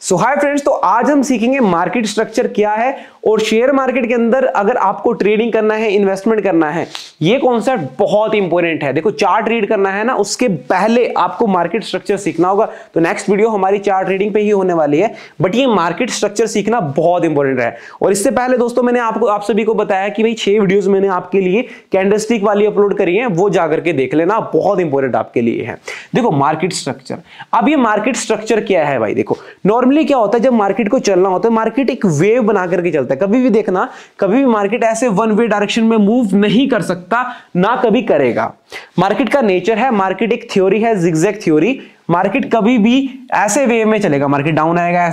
सो hi friends, तो आज हम सीखेंगे मार्केट स्ट्रक्चर क्या है और शेयर मार्केट के अंदर अगर आपको ट्रेडिंग करना है, इन्वेस्टमेंट करना है, ये कॉन्सेप्ट बहुत इंपॉर्टेंट है। देखो, चार्ट रीड करना है ना, उसके पहले आपको मार्केट स्ट्रक्चर सीखना होगा। तो नेक्स्ट वीडियो हमारी चार्ट रीडिंग पे ही होने वाली है, बट ये मार्केट स्ट्रक्चर सीखना बहुत इंपॉर्टेंट है। और इससे पहले दोस्तों मैंने आप सभी को बताया कि भाई 6 वीडियोस मैंने आपके लिए कैंडलस्टिक वाली अपलोड करी है, वो जाकर के देख लेना, बहुत इंपॉर्टेंट आपके लिए है। देखो मार्केट स्ट्रक्चर, अब ये मार्केट स्ट्रक्चर क्या है भाई? देखो नॉर्मली क्या होता है, जब मार्केट को चलना होता है, मार्केट एक वेव बना करके चलता है। कभी भी देखना, कभी भी मार्केट ऐसे वन वे डायरेक्शन में मूव नहीं कर सकता, ना कभी करेगा। मार्केट का नेचर है, मार्केट एक थ्योरी है, जिगजैग थ्योरी। मार्केट कभी भी ऐसे वेव में चलेगा, मार्केट डाउन आएगा,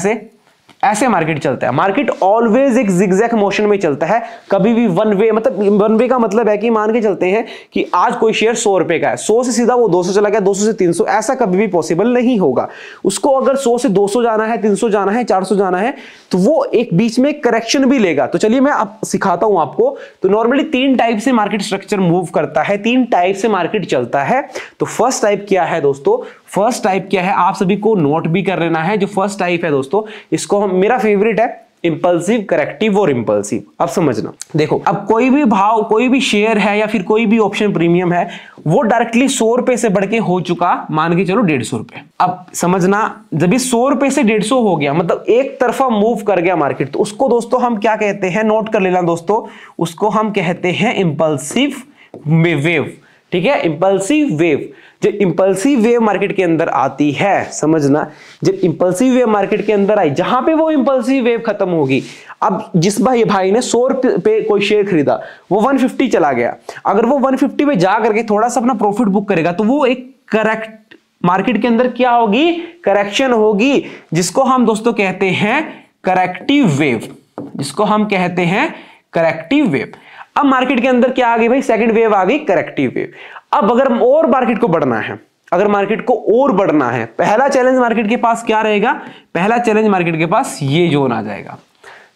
ऐसे मार्केट चलता है। मार्केट ऑलवेज एक जिगजैग मोशन में चलता है, कभी भी वन वे। मतलब वन वे का मतलब है कि मान के चलते हैं कि आज कोई शेयर 100 रुपए का है, 100 से सीधा वो 200 चला गया, 200 से 300, ऐसा कभी भी पॉसिबल नहीं होगा। उसको अगर 100 से 200 जाना है, 300 जाना है, 400 जाना है, तो वो एक बीच में करेक्शन भी लेगा। तो चलिए मैं अब सिखाता हूं आपको। तो नॉर्मली 3 टाइप से मार्केट स्ट्रक्चर मूव करता है, 3 टाइप से मार्केट चलता है। तो फर्स्ट टाइप क्या है दोस्तों? फर्स्ट टाइप क्या है आप सभी को नोट भी कर लेना है। जो फर्स्ट टाइप है दोस्तों, इसको हम, मेरा फेवरेट है इंपल्सिव, करेक्टिव और इंपल्सिव। अब समझना, देखो अब कोई भी भाव, कोई भी शेयर है या फिर कोई भी ऑप्शन प्रीमियम है, वो डायरेक्टली 100 रुपए से बढ़ के हो चुका, मान के चलो 150 रुपए। अब समझना, जब ये 100 रुपए से 150 हो गया, मतलब एक तरफा मूव कर गया मार्केट, तो उसको दोस्तों हम क्या कहते हैं? नोट कर लेना दोस्तों, उसको हम कहते हैं इंपल्सिव वेव। ठीक है, इंपल्सिव वेव। जब इंपल्सिव वेव मार्केट के अंदर आती है, समझना, जब इंपल्सिव वेव मार्केट के अंदर आई, जहां पे वो इंपल्सिव वेव खत्म होगी, अब जिस भाई ने 100 रुपए पे कोई शेयर खरीदा, वो 150 चला गया, अगर वो 150 पे जा करके थोड़ा सा अपना प्रॉफिट बुक करेगा, तो वो एक करेक्ट मार्केट के अंदर क्या होगी? करेक्शन होगी, जिसको हम दोस्तों कहते हैं करेक्टिव वेव, जिसको हम कहते हैं करेक्टिव वेव। अब मार्केट के अंदर क्या आ गई भाई? सेकंड वेव आ गई, करेक्टिव वेव। अब अगर और मार्केट को बढ़ना है, अगर मार्केट को और बढ़ना है, पहला चैलेंज मार्केट के पास क्या रहेगा? पहला चैलेंज मार्केट के पास ये जोन आ जाएगा,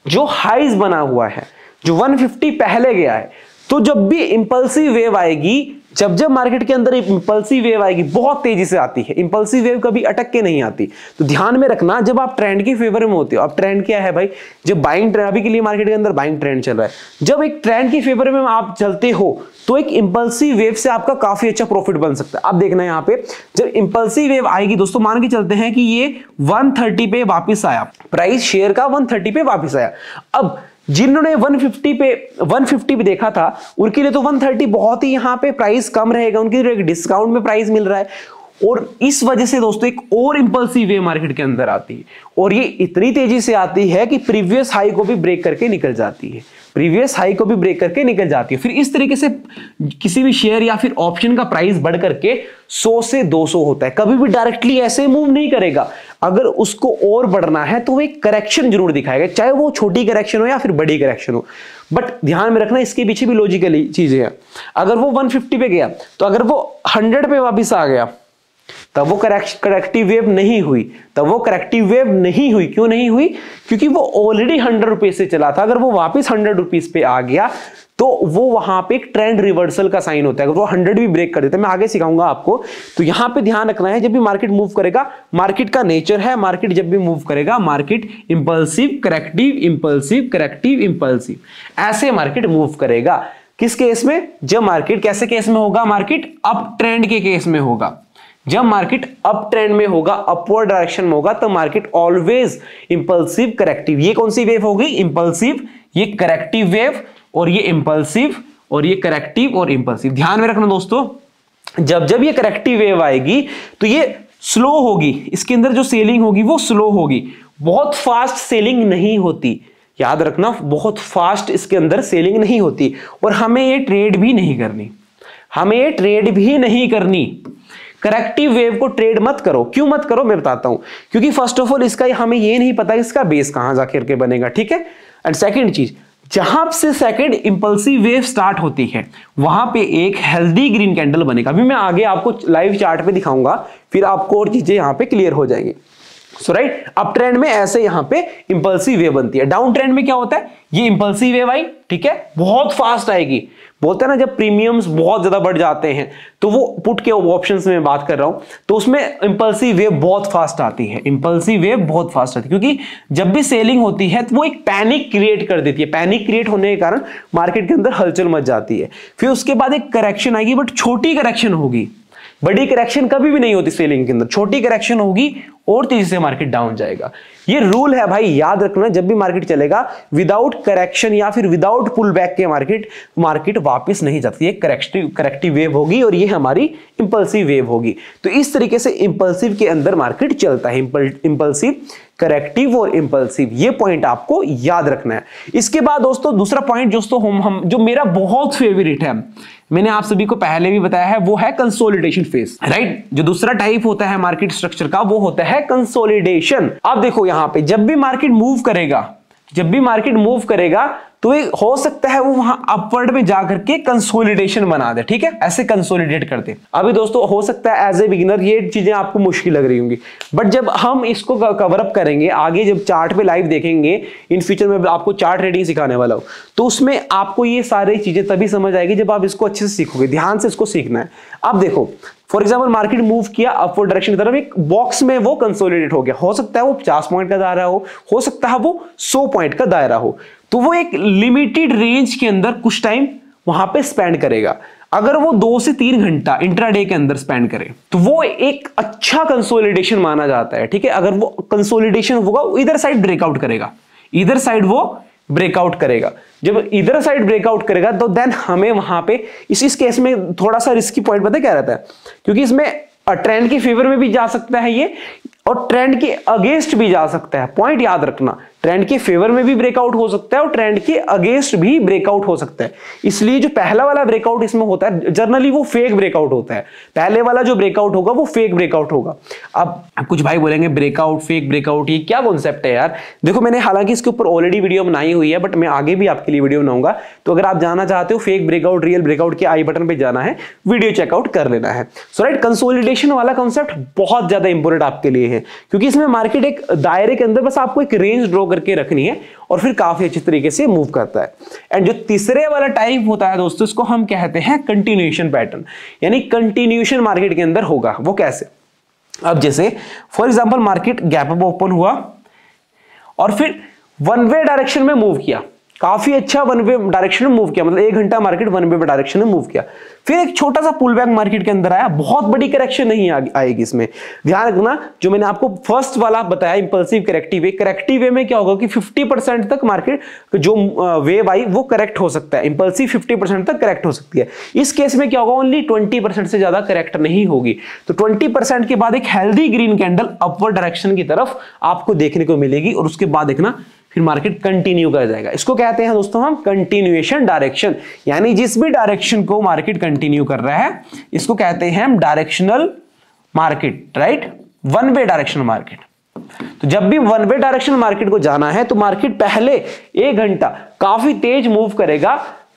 जो हाइज बना हुआ है, जो 150 पहले गया है। तो जब भी इंपल्सिव वेव आएगी, जब मार्केट के अंदर इंपल्सिव वेव आएगी, बहुत तेजी से आती है, इंपल्सिव वेव कभी अटक के नहीं आती। तो ध्यान में रखना, जब आप ट्रेंड के फेवर में होते हो, अब ट्रेंड क्या है भाई? जब बाइंग ट्रेंड, अभी के लिए मार्केट के अंदर बाइंग ट्रेंड चल रहा है, जब एक ट्रेंड की फेवर में आप चलते हो, तो एक इंपल्सिव वेव से आपका काफी अच्छा प्रॉफिट बन सकता है। अब देखना यहाँ पे, जब इंपल्सिव वेव आएगी दोस्तों, मान के चलते हैं कि ये 130 पे वापिस आया, प्राइस शेयर का 130 पे वापिस आया। अब जिन्होंने 150 पे देखा था, उनके लिए तो 130 बहुत ही यहाँ पे प्राइस कम रहेगा, उनके लिए एक डिस्काउंट में प्राइस मिल रहा है। और इस वजह से दोस्तों एक और इंपल्सिव वे मार्केट के अंदर आती है, और ये इतनी तेजी से आती है कि प्रीवियस हाई को भी ब्रेक करके निकल जाती है, प्रीवियस हाई को भी ब्रेक करके निकल जाती है। फिर इस तरीके से किसी भी शेयर या फिर ऑप्शन का प्राइस बढ़ करके 100 से 200 होता है, कभी भी डायरेक्टली ऐसे मूव नहीं करेगा। अगर उसको और बढ़ना है तो वो एक करेक्शन जरूर दिखाएगा, चाहे वो छोटी करेक्शन हो या फिर बड़ी करेक्शन हो। बट ध्यान में रखना, इसके पीछे भी लॉजिकल चीजें हैं। अगर वो 150 पे गया, तो अगर वो 100 पे वापिस आ गया, तब वो करेक्टिव वेव नहीं हुई, तब वो करेक्टिव वेव नहीं हुई। क्यों नहीं हुई? क्योंकि वो ऑलरेडी 100 रुपीज से चला था। अगर वो वापस 100 रुपीज पे आ गया, तो वो वहां पे एक ट्रेंड रिवर्सल का साइन होता है। अगर वो 100 भी ब्रेक कर देता है, मैं आगे सिखाऊंगा आपको। तो यहां पे ध्यान रखना है, जब भी मार्केट मूव करेगा, मार्केट का नेचर है, मार्केट जब भी मूव करेगा, market impulsive, corrective, impulsive, corrective, impulsive, ऐसे मार्केट मूव करेगा। किस केस में? जब मार्केट कैसे केस में होगा? मार्केट अप ट्रेंड के केस में होगा। जब मार्केट अप ट्रेंड में होगा, अपवर्ड डायरेक्शन में होगा, तो मार्केट ऑलवेज इंपल्सिव, करेक्टिव। ये कौन सी वेव होगी? इंपल्सिव, ये करेक्टिव वेव, और ये इंपल्सिव, और ये करेक्टिव और इंपल्सिव। ध्यान में रखना दोस्तों, जब ये करेक्टिव वेव आएगी, तो ये स्लो होगी, इसके अंदर जो सेलिंग होगी वो स्लो होगी, बहुत फास्ट सेलिंग नहीं होती। याद रखना, बहुत फास्ट इसके अंदर सेलिंग नहीं होती। और हमें ये ट्रेड भी नहीं करनी, हमें ये ट्रेड भी नहीं करनी। करेक्टिव वेव को ट्रेड मत करो। क्यों मत करो, मैं बताता हूं। क्योंकि फर्स्ट ऑफ ऑल इसका हमें ये नहीं पता इसका बेस कहां जाकर के बनेगा, ठीक है। एंड सेकंड चीज, जहां से सेकंड इंपल्सिव वेव स्टार्ट होती है, वहां पे एक हेल्दी ग्रीन कैंडल बनेगा। अभी मैं आगे आपको लाइव चार्ट पे दिखाऊंगा, फिर आपको और चीजें यहां पे क्लियर हो जाएंगी। सो राइट, अप ट्रेंड में ऐसे यहां पे इंपल्सिव वेव बनती है। डाउन ट्रेंड में क्या होता है, ये इंपल्सिव वेव आई, ठीक है, बहुत फास्ट आएगी। बोलते हैं ना जब प्रीमियम्स बहुत ज्यादा बढ़ जाते हैं तो वो पुट के ऑप्शंस में बात कर रहा हूं, तो उसमें इंपल्सिव वेव बहुत फास्ट आती है, इंपल्सिव वेव बहुत फास्ट आती है, क्योंकि जब भी सेलिंग होती है तो वो एक पैनिक क्रिएट कर देती है। पैनिक क्रिएट होने के कारण मार्केट के अंदर हलचल मच जाती है। फिर उसके बाद एक करेक्शन आएगी, बट छोटी करेक्शन होगी, बड़ी करेक्शन कभी भी नहीं होती सेलिंग के अंदर, छोटी करेक्शन होगी और तेजी से मार्केट डाउन जाएगा। ये रूल है भाई, याद रखना, जब भी मार्केट चलेगा विदाउट करेक्शन या फिर विदाउट पुल बैक के मार्केट वापस नहीं जाती, ये करेक्टिव वेव होगी और ये हमारी इंपल्सिव वेव होगी। तो इस तरीके से इंपल्सिव के अंदर मार्केट चलता है, इंपल्सिव, करेक्टिव और इंपल्सिव, ये पॉइंट आपको याद रखना है। इसके बाद दोस्तों दूसरा पॉइंट दोस्तों हम जो मेरा बहुत फेवरेट है, मैंने आप सभी को पहले भी बताया है, वो है कंसोलिडेशन फेज, राइट। जो दूसरा टाइप होता है मार्केट स्ट्रक्चर का वो होता है कंसोलिडेशन। अब देखो यहां पे जब भी मार्केट मूव करेगा तो ये हो सकता है वो वहां अपवर्ड में जाकर के कंसोलिडेशन बना दे, ठीक है, ऐसे कंसोलिडेट करते। अभी दोस्तों हो सकता है एज ए बिगिनर ये चीजें आपको मुश्किल लग रही होंगी, बट जब हम इसको कवर अप करेंगे आगे, जब चार्ट पे लाइव देखेंगे, इन फ्यूचर में आपको चार्ट ट्रेडिंग सिखाने वाला हूं, तो उसमें आपको ये सारी चीजें तभी समझ आएगी जब आप इसको अच्छे से सीखोगे, ध्यान से इसको सीखना है। अब देखो फॉर एग्जाम्पल मार्केट मूव किया अपवर्ड डायरेक्शन की तरफ, एक बॉक्स में वो कंसोलिडेट हो गया, हो सकता है वो 50 पॉइंट का दायरा हो सकता है वो 100 पॉइंट का दायरा हो, तो वो एक लिमिटेड रेंज के अंदर कुछ टाइम वहां पे स्पेंड करेगा। अगर वो 2 से 3 घंटा इंट्राडे के अंदर स्पेंड करे तो वो एक अच्छा कंसोलिडेशन माना जाता है, ठीक है। अगर वो कंसोलिडेशन होगा इधर साइड ब्रेकआउट करेगा, इधर साइड वो ब्रेकआउट करेगा, जब इधर साइड ब्रेकआउट करेगा तो देन हमें वहां पे इस केस में थोड़ा सा रिस्की पॉइंट पता है क्या रहता है, क्योंकि इसमें ट्रेंड के फेवर में भी जा सकता है ये और ट्रेंड के अगेंस्ट भी जा सकता है। पॉइंट याद रखना, ट्रेंड के फेवर में भी ब्रेकआउट हो सकता है और ट्रेंड के अगेंस्ट भी ब्रेकआउट हो सकता है। इसलिए जो पहला वाला ब्रेकआउट इसमें होता है जनरली वो फेक ब्रेकआउट होता है, पहले वाला जो ब्रेकआउट होगा वो फेक ब्रेकआउट होगा। अब कुछ भाई बोलेंगे ब्रेकआउट फेक ब्रेकआउट ये क्या कॉन्सेप्ट है यार। देखो मैंने हालांकि इसके ऊपर ऑलरेडी वीडियो बनाई हुई है, बट मैं आगे भी आपके लिए वीडियो बनाऊंगा, तो अगर आप जानना चाहते हो फेक ब्रेकआउट रियल ब्रेकआउट के आई बटन पे जाना है, वीडियो चेकआउट कर लेना है। सो राइट, कंसोलिडेशन वाला कॉन्सेप्ट बहुत ज्यादा इंपॉर्टेंट आपके लिए है, क्योंकि इसमें मार्केट एक दायरे के अंदर बस आपको एक रेंज ड्रॉ करके रखनी है और फिर काफी अच्छी तरीके से मूव करता है। एंड जो तीसरे वाला टाइप होता है दोस्तों, इसको हम कहते हैं कंटिन्यूएशन पैटर्न, यानी कंटिन्यूएशन मार्केट के अंदर होगा। वो कैसे, अब जैसे for example market gap up open हुआ और फिर वन वे डायरेक्शन में मूव किया, काफी अच्छा वन वे डायरेक्शन में मूव किया, मतलब 1 घंटा मार्केट वन वे डायरेक्शन में मूव किया, फिर एक छोटा सा पुल बैक मार्केट के अंदर आया, बहुत बड़ी करेक्शन नहीं आएगी इसमें। ध्यान रखना, जो मैंने आपको फर्स्ट वाला बताया इंपल्सिव करेक्टिव वे में क्या होगा कि 50% तक मार्केट जो वेव आई वो करेक्ट हो सकता है, इंपल्सिव 50% तक करेक्ट हो सकती है। इस केस में क्या होगा, ओनली 20% से ज्यादा करेक्ट नहीं होगी, तो 20% के बाद एक healthy green candle upward direction की तरफ आपको देखने को मिलेगी और उसके बाद देखना फिर मार्केट कंटिन्यू कर जाएगा। इसको कहते हैं दोस्तों हम कंटिन्यूएशन डायरेक्शन, यानी जिस भी डायरेक्शन को मार्केट कंटिन्यू कर रहा है इसको कहते हैं हम directional market, right, one way directional market. तो जब भी वन वे डायरेक्शनल मार्केट को जाना है तो मार्केट पहले 1 घंटा काफी तेज मूव करेगा,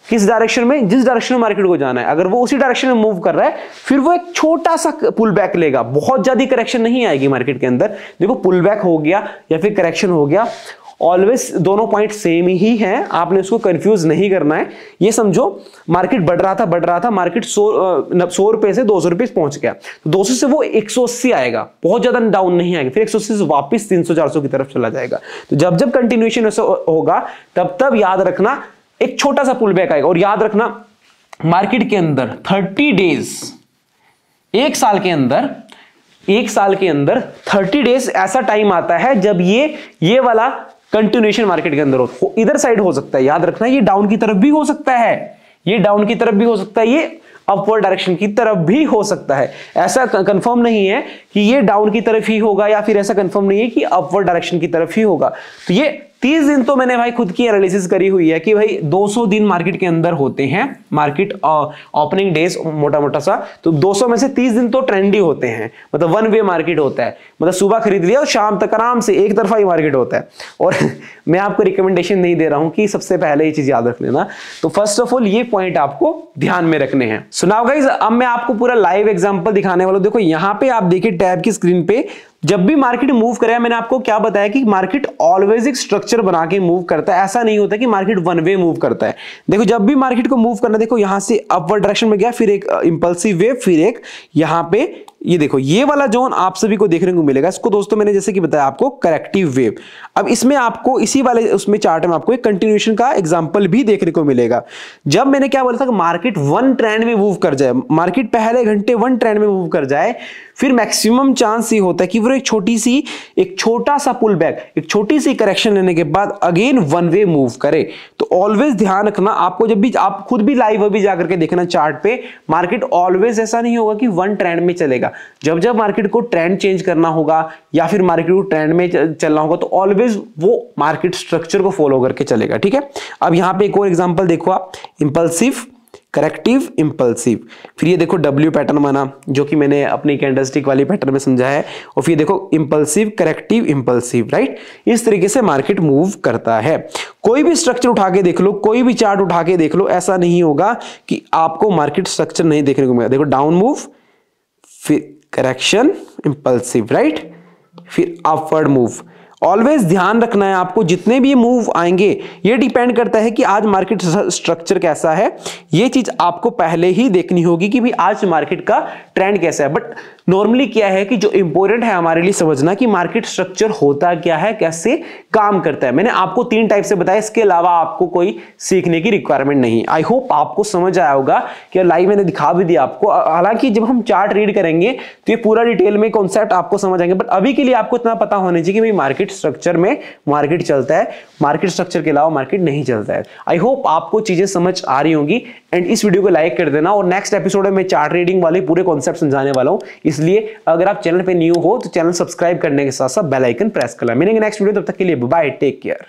किस डायरेक्शन में, जिस डायरेक्शन में मार्केट को जाना है। अगर वो उसी डायरेक्शन में मूव कर रहा है फिर वो एक छोटा सा पुल बैक लेगा, बहुत ज्यादा करेक्शन नहीं आएगी मार्केट के अंदर। देखो पुल बैक हो गया या फिर करेक्शन हो गया, ऑलवेज दोनों पॉइंट सेम ही हैं, आपने उसको कंफ्यूज नहीं करना है। ये समझो मार्केट बढ़ रहा था, मार्केट 100 रुपए से 200 रुपए पहुंच गया, तो 200 से वो 180 आएगा, बहुत ज्यादा डाउन नहीं आएगा, फिर 180 से वापस 300-400 की तरफ चला जाएगा। तो जब जब कंटिन्यूएशन होगा तब याद रखना एक छोटा सा पुल बैक आएगा। और याद रखना मार्केट के अंदर 30 डेज, एक साल के अंदर 30 डेज ऐसा टाइम आता है जब ये वाला कंटिन्यूएशन मार्केट के अंदर हो, इधर साइड हो सकता है, याद रखना ये डाउन की तरफ भी हो सकता है, ये डाउन की तरफ भी हो सकता है, ये अपवर्ड डायरेक्शन की तरफ भी हो सकता है। ऐसा कंफर्म नहीं है कि ये डाउन की तरफ ही होगा या फिर ऐसा कंफर्म नहीं है कि अपवर्ड डायरेक्शन की तरफ ही होगा। तो ये 30 दिन तो मैंने भाई खुद की एनालिसिस करी हुई है कि भाई 200 दिन मार्केट के अंदर होते हैं, मार्केट ओपनिंग डेज मोटा सा, तो 200 में से 30 दिन तो ट्रेंडी होते हैं, मतलब वन वे मार्केट होता है, मतलब सुबह खरीद लिया और शाम तक आराम से एक तरफा ही मार्केट होता है। और मैं आपको रिकमेंडेशन नहीं दे रहा हूं कि सबसे पहले ये चीज याद रख लेना, तो फर्स्ट ऑफ ऑल ये पॉइंट आपको ध्यान में रखने हैं। सो नाउ गाइस, अब मैं आपको पूरा लाइव एग्जांपल दिखाने वाला हूं। देखो यहां पे आप देखिए टैब की स्क्रीन पे जब भी मार्केट मूव करे, मैंने आपको क्या बताया कि मार्केट ऑलवेज एक स्ट्रक्चर बना के मूव करता है, ऐसा नहीं होता कि मार्केट वन वे मूव करता है। देखो जब भी मार्केट को मूव करना, देखो यहां से अपवर्ड डायरेक्शन में गया, फिर एक इंपल्सिव वेव, फिर एक यहां पे ये देखो ये वाला जोन आप सभी को देखने को मिलेगा। इसको दोस्तों मैंने जैसे कि बताया आपको करेक्टिव वेव। अब इसमें आपको इसी वाले उसमें चार्ट में आपको एक कंटिन्यूएशन का एग्जांपल भी देखने को मिलेगा। जब मैंने क्या बोला था कि मार्केट वन ट्रेंड में मूव कर जाए, मार्केट पहले घंटे वन ट्रेंड में मूव कर जाए, फिर मैक्सिमम चांस ये होता है कि वो एक छोटा सा पुल बैक, एक छोटी सी करेक्शन लेने के बाद अगेन वन वे मूव करे। तो ऑलवेज ध्यान रखना आपको, जब भी आप खुद भी लाइव अभी जाकर के देखना चार्ट पे, मार्केट ऑलवेज ऐसा नहीं होगा कि वन ट्रेंड में चलेगा। जब जब मार्केट को ट्रेंड चेंज करना होगा या फिर मार्केट को ट्रेंड में चलना होगा, तो ऑलवेज वो मार्केट स्ट्रक्चर को फॉलो करके चलेगा। ठीक है, अब यहां पे एक और एग्जांपल देखो आप, इंपल्सिव, करेक्टिव, इंपल्सिव, फिर ये देखो डब्ल्यू पैटर्न बना जो कि मैंने अपनी कैंडलस्टिक वाली पैटर्न में समझाया है, और फिर देखो इंपल्सिव, करेक्टिव, इंपल्सिव, राइट। इस तरीके से मार्केट मूव करता है। कोई भी स्ट्रक्चर उठा के देख लो, कोई भी चार्ट उठा के देख लो, ऐसा नहीं होगा कि आपको मार्केट स्ट्रक्चर नहीं देखने को मिलेगा। देखो डाउन मूव, फिर करेक्शन, इंपल्सिव, राइट, फिर अपवर्ड मूव। ऑलवेज ध्यान रखना है आपको, जितने भी मूव आएंगे ये डिपेंड करता है कि आज मार्केट स्ट्रक्चर कैसा है। ये चीज आपको पहले ही देखनी होगी कि भाई आज मार्केट का ट्रेंड कैसा है। बट नॉर्मली क्या है कि जो इंपॉर्टेंट है हमारे लिए समझना कि मार्केट स्ट्रक्चर होता क्या है, कैसे काम करता है। मैंने आपको 3 टाइप से बताया, इसके अलावा आपको कोई सीखने की रिक्वायरमेंट नहीं। आई होप आपको समझ आया होगा कि लाइव मैंने दिखा भी दिया आपको। हालांकि जब हम चार्ट रीड करेंगे तो ये पूरा डिटेल में कॉन्सेप्ट आपको समझ आएंगे, बट अभी के लिए आपको इतना पता होना चाहिए कि भाई मार्केट स्ट्रक्चर में मार्केट चलता है, मार्केट स्ट्रक्चर के अलावा मार्केट नहीं चलता है। आई होप आपको चीजें समझ आ रही होंगी, एंड इस वीडियो को लाइक कर देना। और नेक्स्ट एपिसोड में मैं चार्ट रीडिंग वाले पूरे कॉन्सेप्ट समझाने वाला हूं, इसलिए अगर आप चैनल पे न्यू हो तो चैनल सब्सक्राइब करने के साथ साथ बेल आइकन प्रेस कर लेना। मिलेंगे नेक्स्ट वीडियो, तब तक के लिए बाय, टेक केयर।